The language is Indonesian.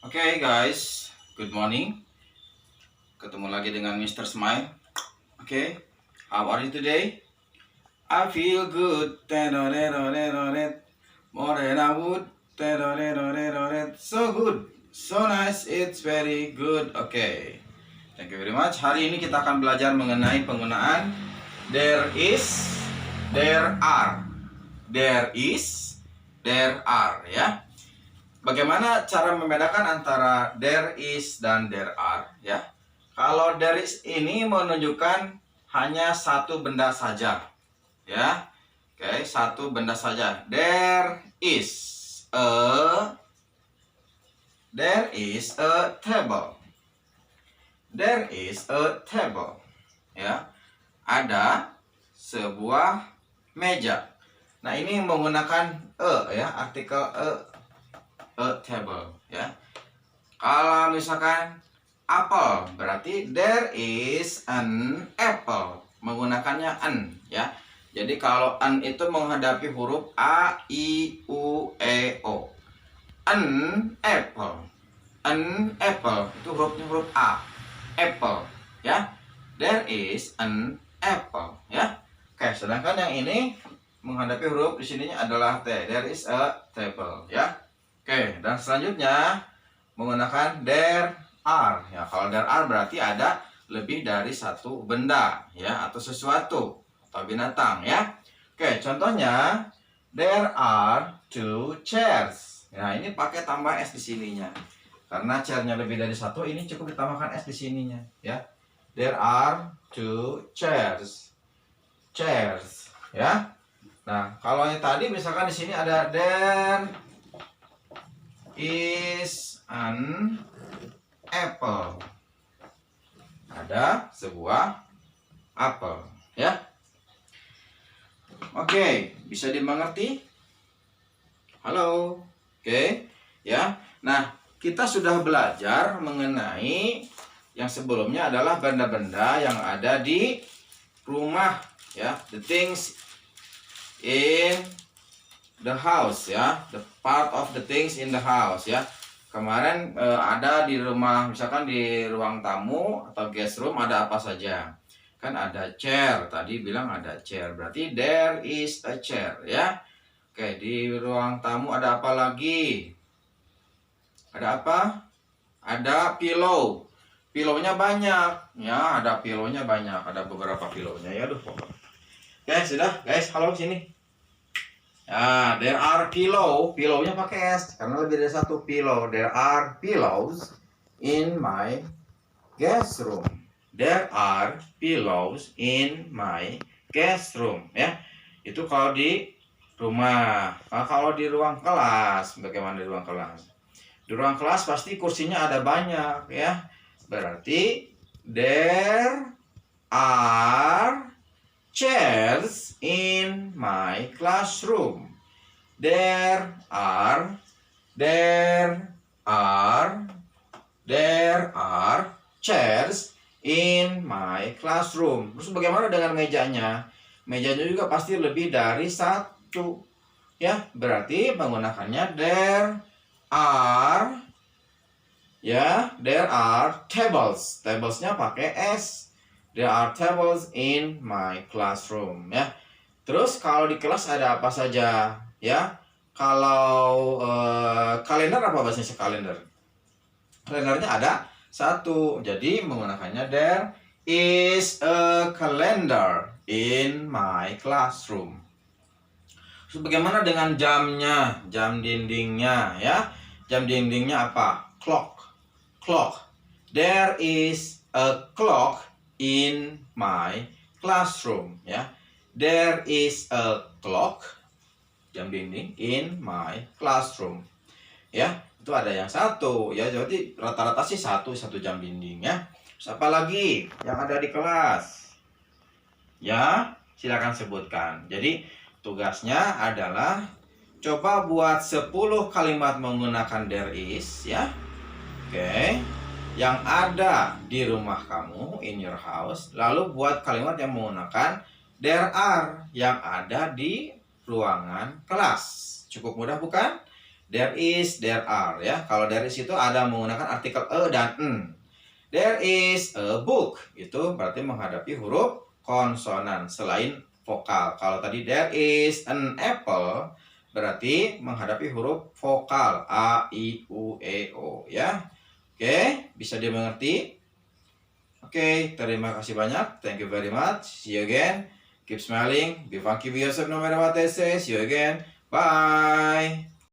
Oke guys, good morning. Ketemu lagi dengan Mr. Smile. Oke, how are you today? I feel good. More than I would. So good, so nice, it's very good. Oke, thank you very much. Hari ini kita akan belajar mengenai penggunaan there is, there are, there is, there are, ya. Bagaimana cara membedakan antara there is dan there are, ya? Kalau there is ini menunjukkan hanya satu benda saja, ya. Oke, satu benda saja. There is a table. There is a table, ya. Ada sebuah meja. Nah, ini menggunakan ya, artikel a table, ya. Kalau misalkan apple, berarti there is an apple, menggunakannya an, ya. Jadi kalau an itu menghadapi huruf a, i, u, e, o. An apple, an apple itu hurufnya huruf a, apple, ya. There is an apple, ya. Oke, sedangkan yang ini menghadapi huruf di sininya adalah t. There is a table, ya. Oke, dan selanjutnya menggunakan there are. Ya, kalau there are berarti ada lebih dari satu benda, ya, atau sesuatu atau binatang, ya. Oke, contohnya there are two chairs. Ya, ini pakai tambah s di sininya. Karena chairnya lebih dari satu, ini cukup ditambahkan s di sininya, ya. There are two chairs. Chairs, ya. Nah, kalau yang tadi misalkan di sini ada there is an apple. Ada sebuah apel, ya. Oke, bisa dimengerti? Halo. Oke, ya. Nah, kita sudah belajar mengenai yang sebelumnya adalah benda-benda yang ada di rumah, ya. The things in the house, ya, the part of the things in the house, ya. Kemarin ada di rumah, misalkan di ruang tamu atau guest room ada apa saja? Kan ada chair, tadi bilang ada chair, berarti there is a chair, ya. Oke, di ruang tamu ada apa lagi? Ada apa? Ada pillow. Pillownya banyak, ya, ada pillownya banyak, ada beberapa pillownya, ya. Aduh, oke, sudah, guys, halo sini. Ya, there are pillow, pillownya pakai s karena lebih dari satu pillow. There are pillows in my guest room. There are pillows in my guest room, ya. Itu kalau di rumah. Nah, kalau di ruang kelas, bagaimana di ruang kelas? Di ruang kelas pasti kursinya ada banyak, ya. Berarti there are chairs in my classroom. There are chairs in my classroom. Terus bagaimana dengan mejanya? Mejanya juga pasti lebih dari satu, ya. Berarti menggunakannya there are, ya, there are tables. Tablesnya pakai s. There are tables in my classroom, ya. Terus kalau di kelas ada apa saja, ya? Kalau kalender, apa bahasanya kalender? Kalendernya ada satu, jadi menggunakannya there is a calendar in my classroom. Terus bagaimana dengan jamnya, jam dindingnya, ya? Jam dindingnya apa? Clock, clock. There is a clock in my classroom, ya. There is a clock, jam dinding, in my classroom, ya. Itu ada yang satu, ya. Jadi rata-rata sih satu jam dinding, ya. Terus apa lagi yang ada di kelas, ya? Silakan sebutkan. Jadi tugasnya adalah coba buat 10 kalimat menggunakan there is, ya. Oke, yang ada di rumah kamu, in your house. Lalu buat kalimat yang menggunakan there are, yang ada di ruangan kelas. Cukup mudah bukan? There is, there are ya. Kalau there is itu ada menggunakan artikel e dan n. There is a book, itu berarti menghadapi huruf konsonan selain vokal. Kalau tadi there is an apple, berarti menghadapi huruf vokal a, i, u, e, o ya. Oke, bisa dimengerti? Oke, terima kasih banyak. Thank you very much. See you again. Keep smiling. Be funky with yourself no matter what they say. See you again. Bye.